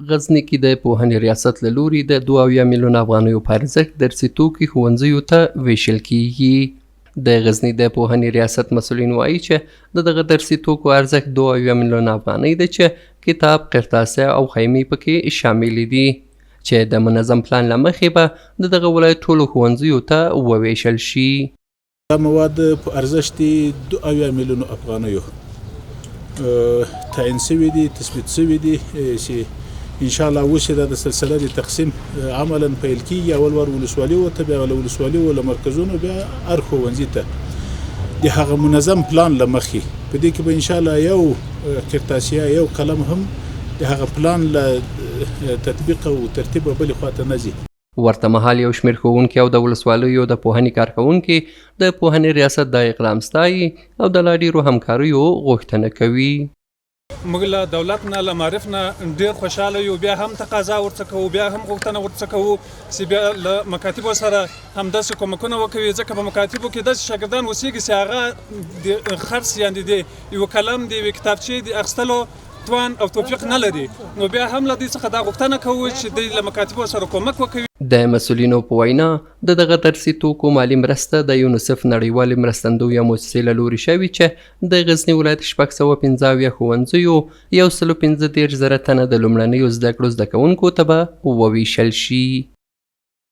غزني کې د پوهنې ریاست له لوري د 2 میلیون افغانیو په ارزښت درسي توکي ښوونځیو ته ویشل کیږي. د غزني د پوهنې ریاست مسؤلین وایي چې دغه درسي توکو ارزښت 2 میلیون افغانۍ ده چې کتاب، قرطاسه او خیمې پکې شامل دي چې د منظم پلان له مخې به د دغه ولایت ټولو ښوونځیو ته وویشل شي. دا مواد په ارزښت 2 میلیون افغانیو تعین شوي دي، تثبیت شوي دي چې انشاءالله اوس د سلسله د تقسیم عملا پیل کیږي. اول ور ولسوالیو ته، بیا له ولسوالیو له مرکزونو، بیا هر ښوونځي ته د هغه منظم پلان له مخې په دې کې به انشاءالله یو قرطاسیه، یو قلم هم د هغه پلان له تطبیق او ترتیب بلې خواته نه ځي. ورته مهال یو شمېر ښوونکي او د ولسوالیو د پوهنې کارکوونکي د پوهنې ریاست د اقدام ستایي او د لا ډېرو همکاریو غوښتنه کوي. موږ له دولت نه، له معرف نه ډېر خوشحاله یو. بیا هم تقاضا ورڅه کوو، بیا هم غوښتنه ورڅه کوو چې بیا له مکاتبو سره همداسې کومکونه وکوي، ځکه په مکاتبو کې داسې شاګردان اوسېږي چې هغه د خرڅ یعنې د یو قلم، د یوې کتابچې د اخیستلو توان او توفیق نه لري. نو بیا هم له دې څخه دا غوښتنه کوو چې دوی له مکاتبو سره کومک وکوي. د مسؤلینو په وینا د دغه درسي توکو مالي مرسته د یونیسف نړیوالې مرستندویه موسسې له لوري شوې چې د غزني ولایت 615 ښوونځیو 115,000 تنه د لومړنیو زده کړو زده کوونکو ته به وویشل شي.